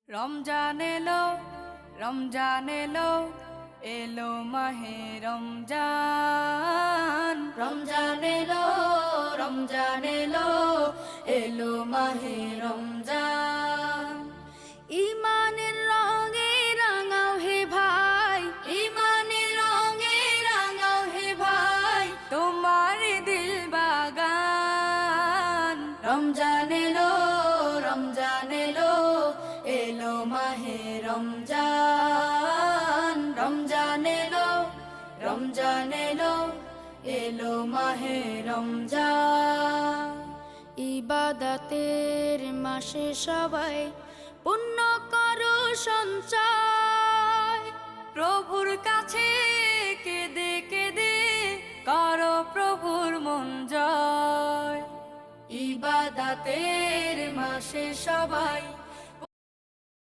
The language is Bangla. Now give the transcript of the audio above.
রমজান এলো, রমজান এলো, এলো মাহে রমজান। রমজান এলো, রমজান এলো, এলো মাহে রমজান। ইমানের রঙে রাঙাও হে ভাই, ইমানের রঙে রাঙাও হে ভাই, তোমার দিল বাগান। রমজান এলো, রমজান এলো, এলো মাহে রমজান। রমজান এলো, রমজান এলো, এলো মাহে রমজান। ইবাদতের মাসে সবাই পুণ্য করো সঞ্চয়, প্রভুর কাছে কেঁদে কেঁদে করো প্রভুর মন জয়। ইবাদতের মাসে সবাই